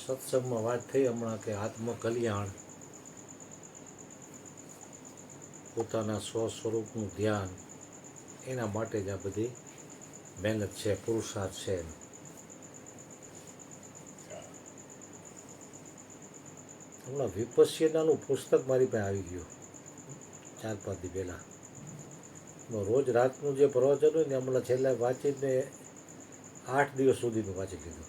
સત્સંગમાં વાત થઈ હમણાં કે આત્મકલ્યાણ, પોતાના સ્વ સ્વરૂપનું ધ્યાન, એના માટે જ આ બધી મહેનત છે, પુરુષાર્થ છે. હમણાં વિપશ્યનાનું પુસ્તક મારી પાસે આવી ગયું 4-5 દી પહેલાં. રોજ રાતનું જે પ્રવચન હોય ને હમણાં છેલ્લા વાંચીને 8 દિવસ સુધીનું વાંચી લીધું.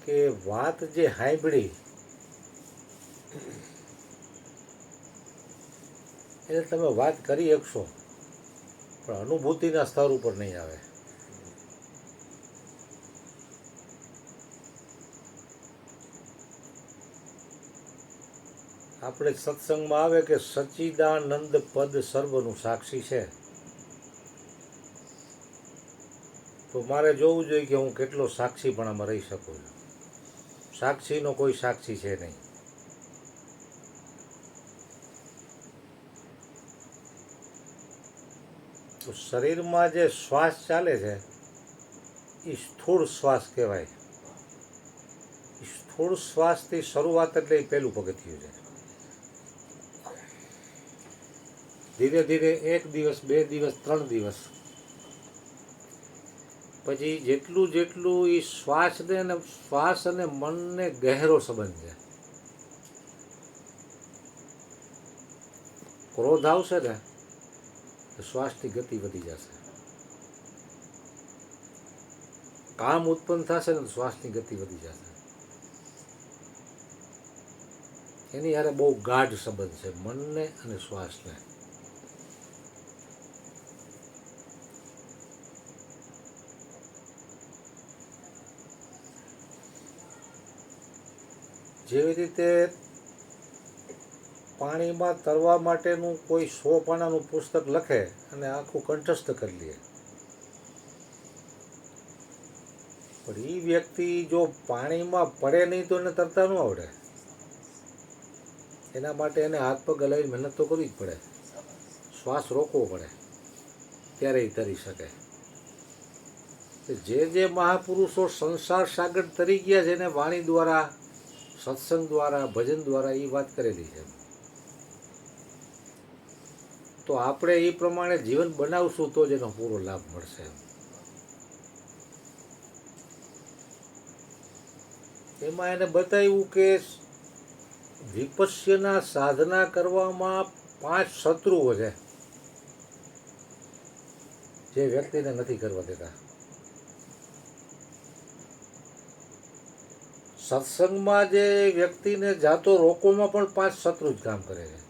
કે વાત જે સાંભળી એટલે તમે વાત કરી શકશો પણ અનુભૂતિના સ્તર ઉપર નહીં આવે. આપણે સત્સંગમાં આવે કે સચ્ચિદાનંદ પદ સર્વનું સાક્ષી છે, તો મારે જોવું જોઈએ કે હું કેટલો સાક્ષીપણામાં રહી શકું છું. સાક્ષીનો કોઈ સાક્ષી છે નહીં. તો શરીરમાં જે શ્વાસ ચાલે છે એ સ્થૂળ શ્વાસ કહેવાય. સ્થૂળ શ્વાસથી શરૂઆત એટલે એ પહેલું પગથિયું છે. ધીરે ધીરે 1 દિવસ 2 દિવસ 3 દિવસ પછી જેટલું જેટલું એ શ્વાસ અને મનને ગહેરો સંબંધ છે. ક્રોધ આવશે ને તો શ્વાસની ગતિ વધી જશે. કામ ઉત્પન્ન થશે ને તો શ્વાસની ગતિ વધી જશે. એની હારે બહુ ગાઢ સંબંધ છે મનને અને શ્વાસને. જેવી રીતે પાણીમાં તરવા માટેનું કોઈ 100 પાનાનું પુસ્તક લખે અને આખું કંઠસ્થ કરી લે, પણ એ વ્યક્તિ જો પાણીમાં પડે નહીં તો એને તરતા ન આવડે. એના માટે એને હાથ પગ હલાવી મહેનત તો કરવી જ પડે, શ્વાસ રોકવો પડે, ત્યારે એ તરી શકે. જે મહાપુરુષો સંસાર સાગર તરી ગયા છે એને વાણી દ્વારા, સત્સંગ દ્વારા, ભજન દ્વારા એ વાત કરેલી છે. તો આપણે એ પ્રમાણે જીવન બનાવશું તો જ એનો પૂરો લાભ મળશે. એમાં એને બતાવ્યું કે વિપશ્યના સાધના કરવામાં 5 શત્રુઓ છે જે વ્યક્તિને નથી કરવા દેતા. સત્સંગમાં જે વ્યક્તિને જાતો રોકવામાં પણ 5 શત્રુ જ કામ કરે છે.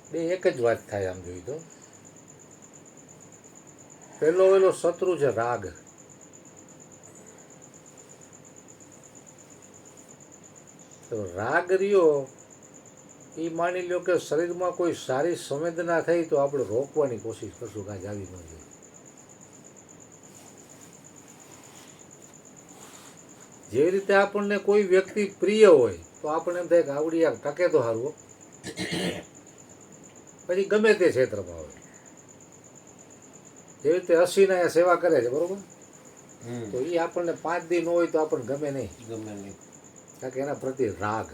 બે એક જ વાત થાય આમ જોઈ તો. પહેલો શત્રુ છે રાગ. તો રાગ રહ્યો એ માની લો કે શરીરમાં કોઈ સારી સંવેદના થઈ તો આપણે રોકવાની કોશિશ કરશું, કાંઈ આવી ન જોઈએ. જેવી રીતે આપણને કોઈ વ્યક્તિ પ્રિય હોય તો આપણને એમ થાય કે આવડી આ ટકે તો સારું, પછી ગમે તે ક્ષેત્રમાં હોય. જેવી રીતે હસીના સેવા કરે છે બરોબર, તો એ આપણને 5 દી ન હોય તો આપણને ગમે નહીં, કારણ કે એના પ્રત્યે રાગ.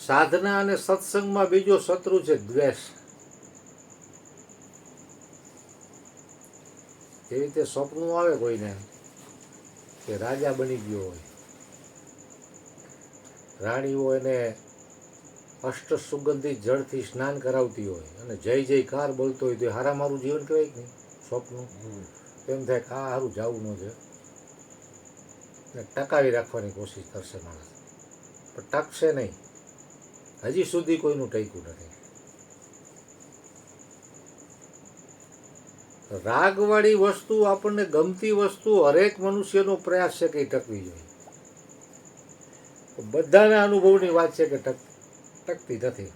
સાધના અને સત્સંગમાં બીજો શત્રુ છે દ્વેષ. એવી રીતે સ્વપ્ન આવે કોઈને કે રાજા બની ગયો હોય, રાણીઓ એને અષ્ટ સુગંધિત જળથી સ્નાન કરાવતી હોય અને જય જયકાર બોલતો હોય તો એ હારા મારું જીવન કહેવાય કે નહીં સ્વપ્ન. એમ થાય કે આ સારું જવું ન છે ને ટકાવી રાખવાની કોશિશ કરશે માણસ, પણ ટકશે નહીં. હજી સુધી કોઈનું ટક્યું નથી. રાગવાળી વસ્તુ, આપણને ગમતી વસ્તુ હરેક મનુષ્યનો પ્રયાસ છે કે એ ટકવી જોઈએ. બધાના અનુભવની વાત છે કે ટકતી નથી.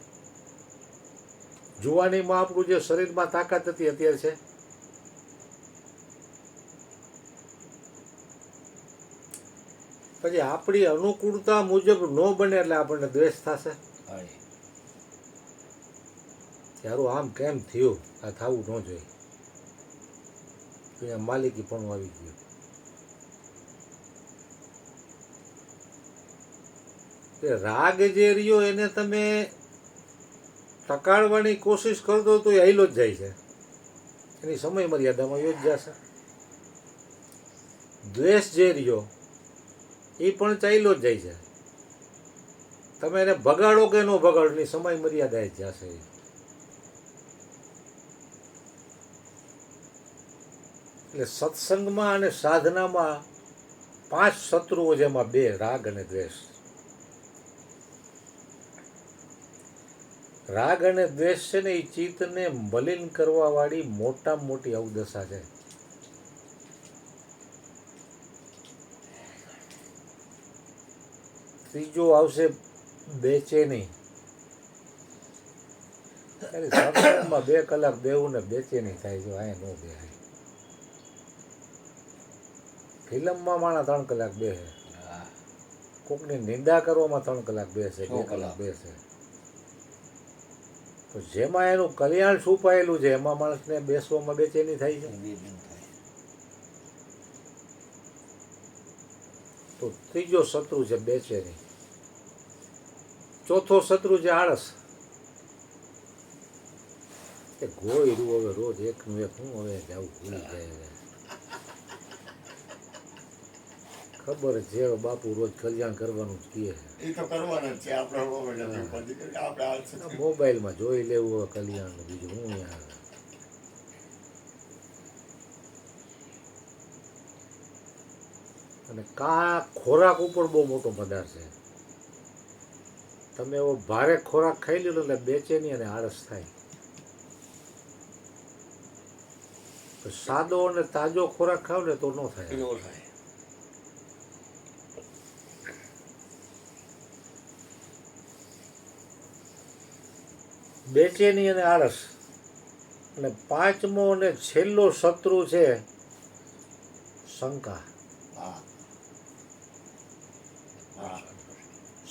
જુવાનીમાં આપણું જે શરીરમાં તાકાત હતી અત્યારે છે. પછી આપણી અનુકૂળતા મુજબ ન બને એટલે આપણને દ્વેષ થશે. યારું આમ કેમ થયું, આ થવું ન જોઈએ. અહીંયા માલિકી પણ આવી ગયું. રાગ જે રહ્યો એને તમે ટકાડવાની કોશિશ કરતો તો એ હાઈલો જ જાય છે, એની સમય મર્યાદામાં યો જ જશે. દ્વેષ જે રહ્યો એ પણ ચાલ્યો જ જાય છે, તમે એને ભગાડો કે ન ભગાડો એની સમય મર્યાદા જ જશે. એટલે સત્સંગમાં અને સાધનામાં 5 શત્રુઓ, જેમાં 2 રાગ અને દ્વેષ. રાગ અને દ્વેષ છે ને એ ચિત્તને મલિન કરવા વાળી મોટામાં મોટી અવદશા છે. ત્રીજો આવશે બેચેની. સત્સંગમાં 2 કલાક બેવું ને બેચેની થાય છે, અહીંયા ન બેહાય. ફિલ્મમાં માણસ 3 કલાક બેસે, કોકની નિંદા કરવામાં 3 કલાક બેસે, 2 કલાક બેસે. તો જેમાં એનું કલ્યાણ છુપાયેલું છે એમાં માણસને બેસવામાં બેચેની થાય છે. તો ત્રીજો શત્રુ છે બેચેની. ચોથો શત્રુ છે આળસ. એ ગોયરું હવે રોજ એકનું એક, હું હવે જવું ભૂલી જાય. ખબર છે બાપુ રોજ કલ્યાણ કરવાનું જ કહે, એ તો કરવાનું જ છે. આપણે મોબાઈલમાં જોઈ લેવું હોય કલ્યાણ, બીજું હું યાર. અને ખોરાક ઉપર બહુ મોટો પદાર્થ છે. તમે એવો ભારે ખોરાક ખાઈ લો એટલે બેચેની અને આળસ થાય. સાદો અને તાજો ખોરાક ખાવ ને તો ન થાય. બેચેની અને આળસ. અને 5મો અને છેલ્લો શત્રુ છે શંકા.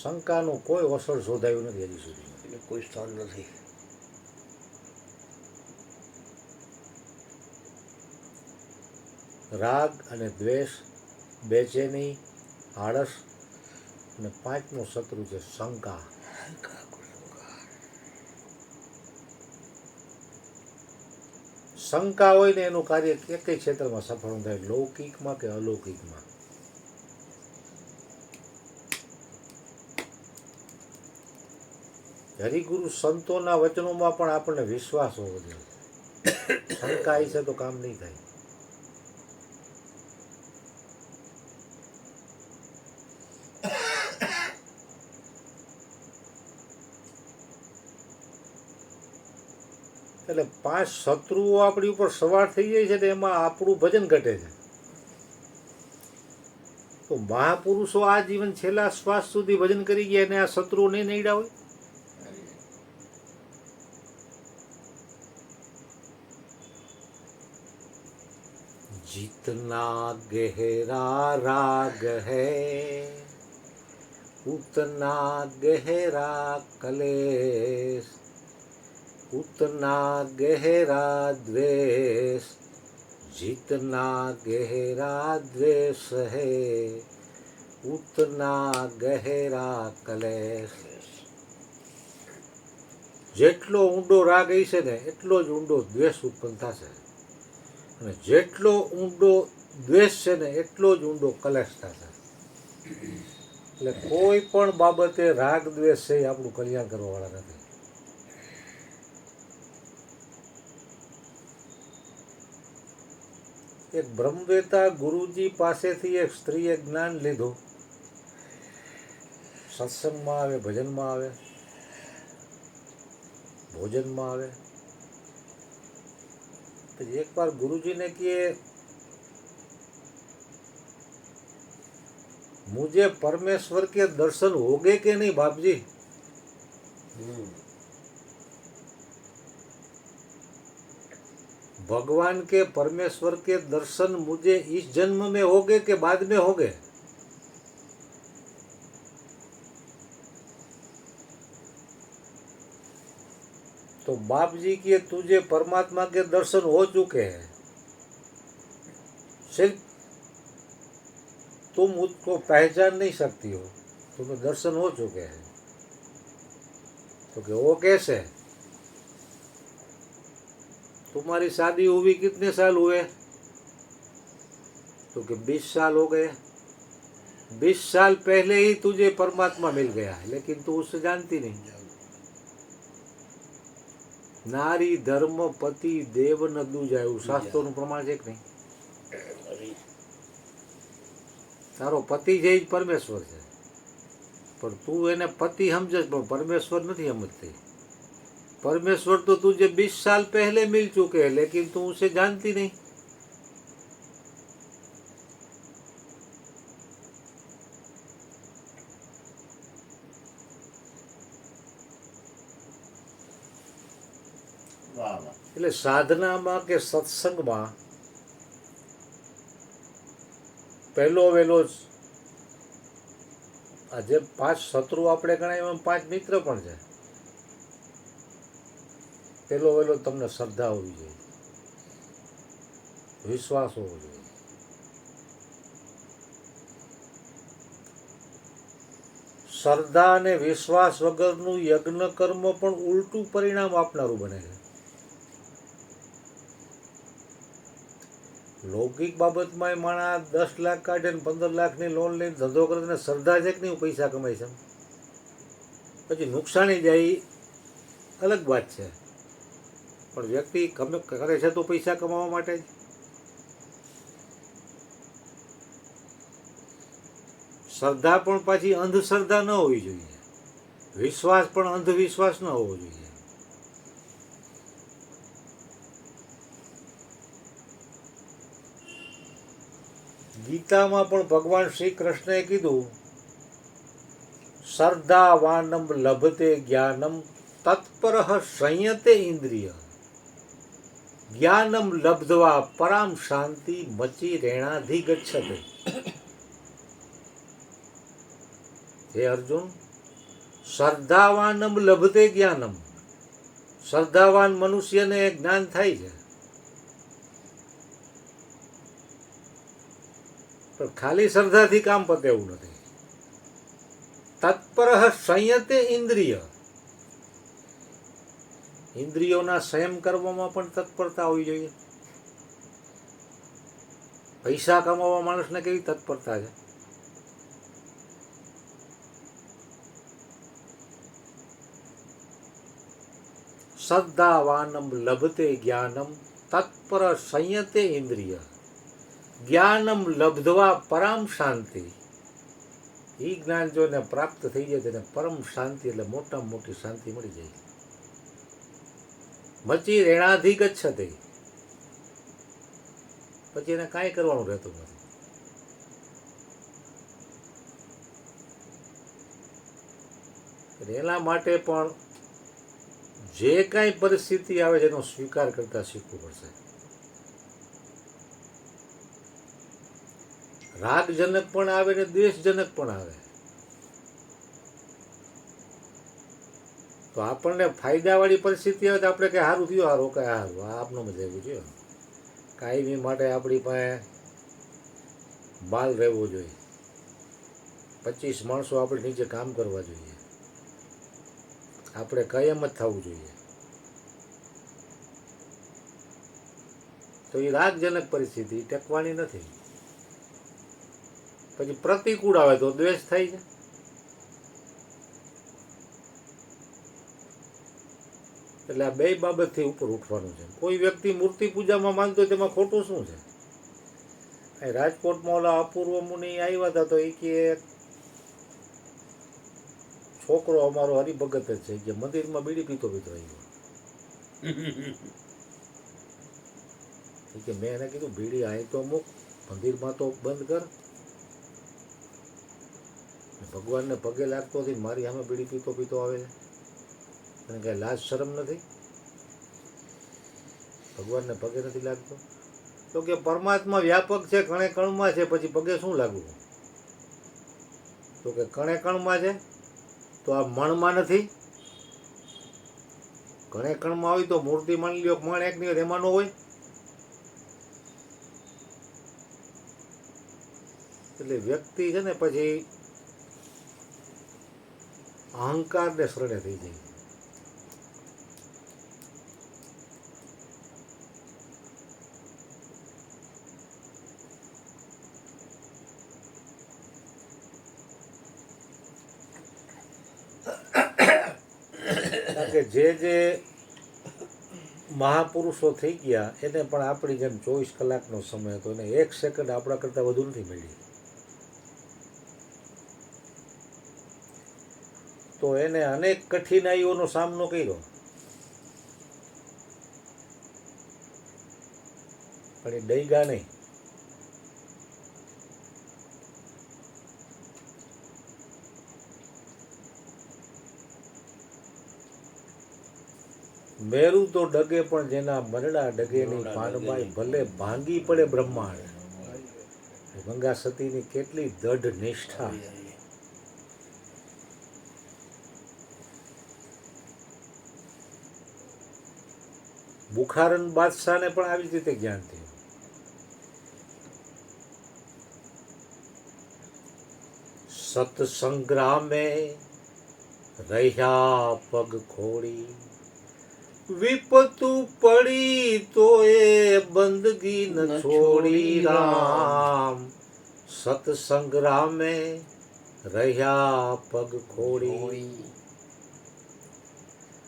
શંકાનું કોઈ અસર શોધાયું નથી હજી સુધી, કોઈ સ્થાન નથી. રાગ અને દ્વેષ, બેચેની, આળસ, અને 5મો શત્રુ છે શંકા. શંકા હોય ને એનું કાર્ય એક ક્ષેત્રમાં સફળ થાય, લૌકિકમાં કે અલૌકિકમાં. હરિગુરુ સંતોના વચનોમાં પણ આપણને વિશ્વાસ હોવો જોઈએ. શંકા છે તો કામ નહીં થાય. એટલે 5 શત્રુઓ આપણી ઉપર સવાર થઈ જાય છે તો એમાં આપણું ભજન ઘટે છે. તો મહાપુરુષો આ જીવન છેલ્લા શ્વાસ સુધી ભજન કરી ગયા અને આ શત્રુઓ નહીં નડ્યા હોય. जितना गहरा राग है उतना गहरा कलेश, उतना गहरा द्वेष, जितना गहरा द्वेष है उतना गहरा कलेश. જેટલો ઊંડો રાગ હશે ને એટલો જ ઊંડો દ્વેષ ઉત્પન્ન થશે, અને જેટલો ઊંડો દ્વેષ છે ને એટલો જ ઊંડો કલેશ થશે. એટલે કોઈ પણ બાબતે રાગ દ્વેષ છે એ આપણું કલ્યાણ કરવાવાળા નથી. એક બ્રહ્મવેતા ગુરુજી પાસેથી એક સ્ત્રીએ જ્ઞાન લીધું. સત્સંગમાં આવે, ભજનમાં આવે, ભોજનમાં આવે. एक बार गुरुजी ने कि मुझे परमेश्वर के दर्शन होंगे कि नहीं बाप जी? भगवान के परमेश्वर के दर्शन मुझे इस जन्म में होंगे कि बाद में होंगे? तो बाप जी की तुझे परमात्मा के दर्शन हो चुके हैं, सिर्फ तुम उसको पहचान नहीं सकती हो, तुम्हें दर्शन हो चुके हैं। तो कि वो कैसे? तुम्हारी शादी हुई कितने साल हुए? तो कि 20 साल हो गए। 20 साल पहले ही तुझे परमात्मा मिल गया है, लेकिन तू उससे जानती नहीं। नारी धर्म पति देव न दूजाયું શાસ્ત્રોનું પ્રમાણ છે કે નહીં? તારો પતિ છે એ જ પરમેશ્વર છે, પણ તું એને પતિ સમજે, પણ પરમેશ્વર નથી સમજતી। परमेश्वर तो तुझे 20 साल पहले मिल चुके हैं, लेकिन तू उसे जानती नहीं। એટલે સાધનામાં કે સત્સંગમાં પહેલો વહેલો જ આ જે 5 શત્રુ આપણે ગણાય એમાં 5 મિત્ર પણ છે। પહેલો વહેલો તમને શ્રદ્ધા હોવી જોઈએ, વિશ્વાસ હોવો જોઈએ। શ્રદ્ધા અને વિશ્વાસ વગરનું યજ્ઞ કર્મ પણ ઉલટું પરિણામ આપનારું બને છે। લૌકિક બાબતમાં માણસ 10 લાખ કાઢે ને 15 લાખની લોન લઈને ધંધો કરે ને શ્રદ્ધા છે કે નહીં પૈસા કમાય છે, પછી નુકસાની જાય અલગ વાત છે, પણ વ્યક્તિ કરે છે તો પૈસા કમાવા માટે જ। શ્રદ્ધા પણ પાછી અંધશ્રદ્ધા ન હોવી જોઈએ, વિશ્વાસ પણ અંધવિશ્વાસ ન હોવો જોઈએ। ગીતામાં પણ ભગવાન શ્રી કૃષ્ણએ કીધું, શ્રદ્ધાવાનમ લભતે જ્ઞાનમ તત્પરઃ સંયતે ઇન્દ્રિય, જ્ઞાનમ લબ્ધવા પરામ શાંતિ મચી રેણાધિગચ્છતે। હે અર્જુન, શ્રદ્ધાવાનમ લભતે જ્ઞાનમ, શ્રદ્ધાવાન મનુષ્યને જ્ઞાન થાય છે, પણ ખાલી શ્રદ્ધાથી કામ પતે એવું નથી। તત્પરઃ સંયતે ઇન્દ્રિય, ઇન્દ્રિયોના સંયમ કરવામાં પણ તત્પરતા હોવી જોઈએ। પૈસા કમાવા માણસને કેવી તત્પરતા છે, શ્રદ્ધાવાનમ લભતે જ્ઞાનમ તત્પર સંયતે ઇન્દ્રિય, જ્ઞાનમ લબ્ધવા પરમ શાંતિ। એ જ્ઞાન જો એને પ્રાપ્ત થઈ જાય તેને પરમ શાંતિ એટલે મોટામાં મોટી શાંતિ મળી જાય। મચી રેણાધિગચ્છતે, પછી એને કાંઈ કરવાનું રહેતું નથી। એના માટે પણ જે કાંઈ પરિસ્થિતિ આવે છે એનો સ્વીકાર કરતા શીખવું પડશે। રાગજનક પણ આવે ને દ્વેષજનક પણ આવે, તો આપણને ફાયદાવાળી પરિસ્થિતિ આવે તો આપણે કંઈ સારું થયું, સારું કંઈ સારું આ આપનો મજા એવું છે। કાયમી માટે આપણી પાસે બાલ રહેવો જોઈએ, 25 માણસો આપણી નીચે કામ કરવા જોઈએ, આપણે કાયમ જ થવું જોઈએ। તો એ રાગજનક પરિસ્થિતિ ટેકવાની નથી। પછી પ્રતિકૂળ આવે તો દ્વેષ થાય છે। એટલે આ બે બાબતથી ઉપર ઉઠવાનું છે। કોઈ વ્યક્તિ મૂર્તિ પૂજામાં માનતો હોય તેમાં ખોટું શું છે? રાજકોટમાં ઓલા અપૂર્વ મુનિ આવ્યા હતા તો એ કે છોકરો અમારો હરિભગત જ છે, કે મંદિરમાં બીડી પીતો પીતો આવ્યો। કે મેં એને કીધું બીડી આય તો મૂક, મંદિરમાં તો બંધ કર। ભગવાનને પગે લાગતો હતી, મારી સામે બીડી પીતો પીતો આવે છે, અને કાંઈ લાજ શરમ નથી? ભગવાનને પગે નથી લાગતો? તો કે પરમાત્મા વ્યાપક છે, કણે કણમાં છે, પછી પગે શું લાગવું? તો કે કણે કણમાં છે તો આ મણમાં નથી, કણે કણમાં હોય તો મૂર્તિ માની લ્યો મણ એક ની એમાં ન હોય. એટલે વ્યક્તિ છે ને પછી અહંકાર ને શરણે થઈ જાય. કે જે મહાપુરુષો થઈ ગયા એને પણ આપણી જેમ 24 કલાકનો સમય હતો, એને 1 સેકન્ડ આપણા કરતાં વધુ નથી મળી. તો એને અનેક કઠિનાઈઓનો સામનો કર્યો, પણ એ ડૈગા નહીં. મેરું તો ડગે પણ જેના મરડા ડગે નહીં પાનબાઈ, ભલે ભાંગી પડે બ્રહ્માંડ. ગંગા સતીની કેટલી દઢ નિષ્ઠા. બુખારન બાદશાહને પણ આવી રીતે જ્ઞાન થયું. સતસંગ્રામે રહ્યા પગ ખોડી, વિપતુ પડી તો એ બંદગી ન છોડી રામ. સતસંગ્રામે રહ્યા પગ ખોડી,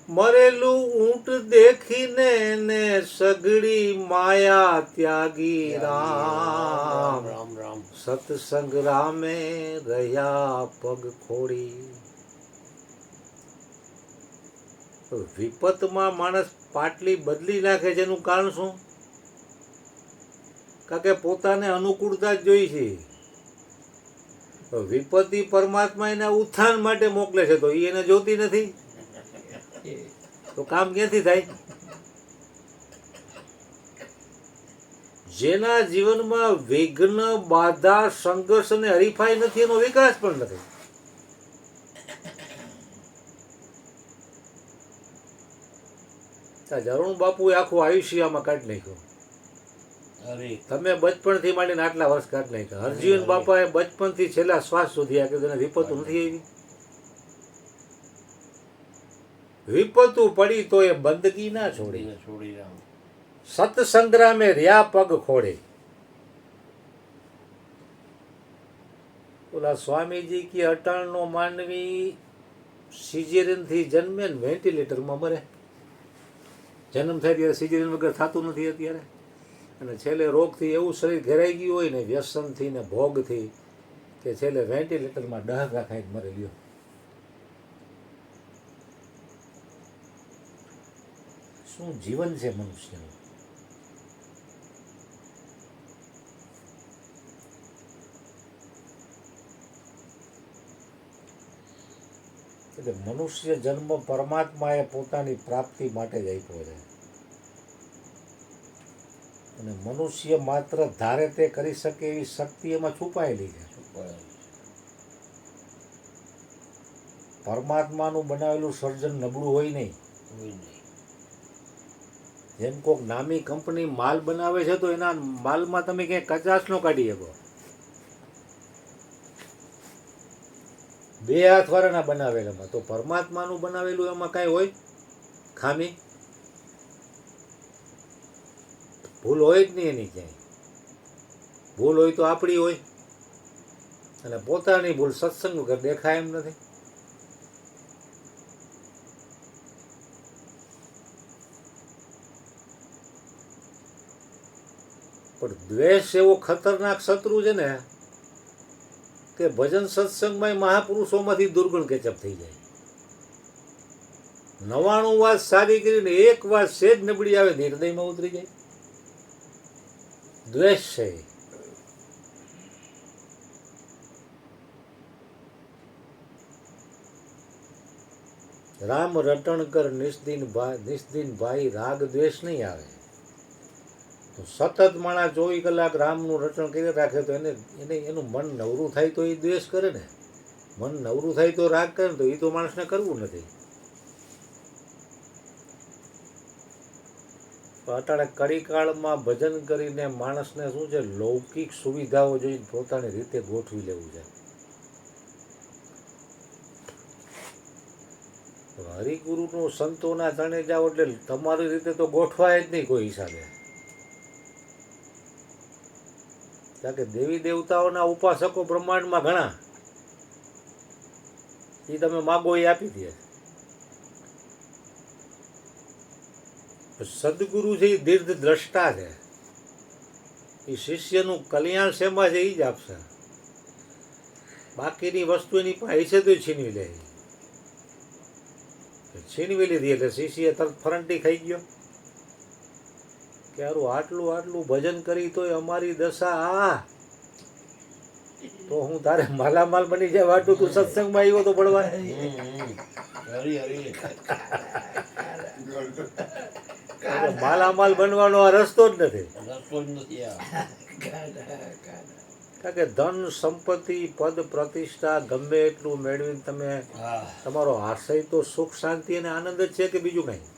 મરેલું ઊંટ દેખીને ને સગડી માયા ત્યાગી રામ. સતસંગ્રામે રહ્યા પગ ખોડી. વિપતમાં માણસ પાટલી બદલી નાખે છે, એનું કારણ શું? કારણ કે પોતાને અનુકૂળતા જ જોઈ છે. વિપત્તિ પરમાત્મા એના ઉત્થાન માટે મોકલે છે, તો એને જોતી નથી તો કામ ક્યાંથી થાય? જેના જીવનમાં વિઘ્ન, બાધા, સંઘર્ષ અને હરીફાઈ નથી, એનો વિકાસ પણ નથી. જરુણ બાપુએ આખું આયુષ્ય આમાં કાઢી નાખ્યું. તમે બચપણથી માંડીને આટલા વર્ષ કાઢી નાખ્યા. હરજીવન બાપાએ બચપનથી છેલ્લા શ્વાસ સુધી આ કીધું વિપતું નથી આવી. વિપતુ પડી તો એ બંદગી ના છોડી. સતસંગ્રામે રહ્યા પગ ખોડે. ઓલા સ્વામીજી કે અટાણનો માનવી સિઝેરિયન થી જન્મે ને વેન્ટિલેટરમાં મરે. જન્મ થાય ત્યારે સિઝેરિયન વગર થતું નથી અત્યારે. અને છેલ્લે રોગથી એવું શરીર ઘેરાઈ ગયું હોય ને, વ્યસનથી ને ભોગથી, કે છેલ્લે વેન્ટિલેટરમાં ડહકા ખાઈને મરે લ્યો. શું જીવન છે મનુષ્યનું? એટલે મનુષ્ય જન્મ પરમાત્માએ પોતાની પ્રાપ્તિ માટે જ આપ્યો છે. અને મનુષ્ય માત્ર ધારે તે કરી શકે એવી શક્તિ એમાં છુપાયેલી છે. પરમાત્માનું બનાવેલું સર્જન નબળું હોય નહીં. જેમ કોઈક નામી કંપની માલ બનાવે છે તો એના માલમાં તમે ક્યાંય કચાશ ન કાઢી શકો. 2 હાથ વાળાના બનાવેલામાં, તો પરમાત્માનું બનાવેલું એમાં કાંઈ હોય ખામી? ભૂલ હોય જ નહીં એની ક્યાંય. ભૂલ હોય તો આપણી હોય, અને પોતાની ભૂલ સત્સંગ વગર દેખાય એમ નથી. પણ દ્વેષ એવો ખતરનાક શત્રુ છે ને કે ભજન સત્સંગમાં મહાપુરુષોમાંથી દુર્ગુણ કેચઅપ થઈ જાય. 99 વાત સારી કરીને 1 વાત સેજ નબળી આવે, નિર્દયમાં ઉતરી જાય. દ્વેષ છે. રામ રટણ કર નિસ્દિન ભાઈ, રાગ દ્વેષ નહીં આવે. તો સતત માણસ 24 કલાક રામનું રટણ કરી રાખે તો એનું મન નવરું થાય તો એ દ્વેષ કરે ને. મન નવરું થાય તો રાગ કરે ને, તો એ તો માણસને કરવું નથી. અટાણે કડીકાળમાં ભજન કરીને માણસને શું છે, લૌકિક સુવિધાઓ જોઈ પોતાની રીતે ગોઠવી લેવું છે. હરિગુરુનું સંતોના તણે જાઓ એટલે તમારી રીતે તો ગોઠવાય જ નહીં કોઈ હિસાબે. કારણ કે દેવી દેવતાઓના ઉપાસકો બ્રહ્માંડમાં ઘણા, એ તમે માગો એ આપી દે. સદગુરુ છે એ દીર્ઘ દ્રષ્ટા છે, એ શિષ્યનું કલ્યાણ શેમાં છે એ જ આપશે. બાકીની વસ્તુ એની પાસે તો છીનવી લે, છીનવી લીધી એટલે શિષ્ય તરત ફરંટી ખાઈ ગયો કે હારું આટલું આટલું ભજન કરી તોય અમારી દશા આ, તો હું તારે માલામાલ બની જાય વાટું તું સત્સંગમાં આવ્યો તો ભણવા. માલામાલ બનવાનો આ રસ્તો જ નથી. કારણ કે ધન સંપત્તિ પદ પ્રતિષ્ઠા ગમે એટલું મેળવીને તમે તમારો આશય તો સુખ શાંતિ અને આનંદ જ છે કે બીજું કાંઈ.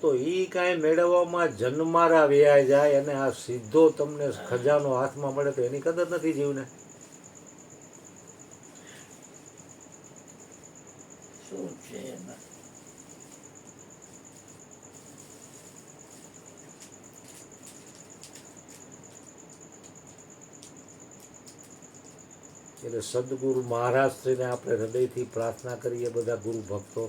તો એ કાંઈ મેળવવામાં જન્મારા વ્યાય જાય અને આ સીધો તમને ખજાનો હાથમાં મળે તો એની કદર નથી જીવને. શું છે એટલે સદગુરુ મહારાજ શ્રીને આપણે હૃદયથી પ્રાર્થના કરીએ બધા ગુરુ ભક્તો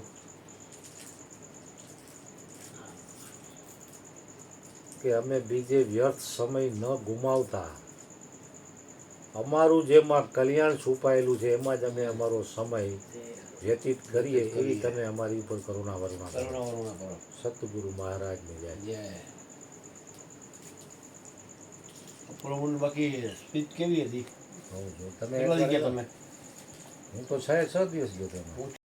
કે અમે બીજે વ્યર્થ સમય ન ગુમાવતા, અમારું જેમાં કલ્યાણ છુપાયેલું છે એમાં જ અમે અમારો સમય વ્યતીત કરીએ એવી તમે અમારી ઉપર કરુણા વરુણા કરો. સતગુરુ મહારાજની જય. બાકી સ્પીચ કેવી હતી? તમે તમે હું તો 6 દિવસ ગયો.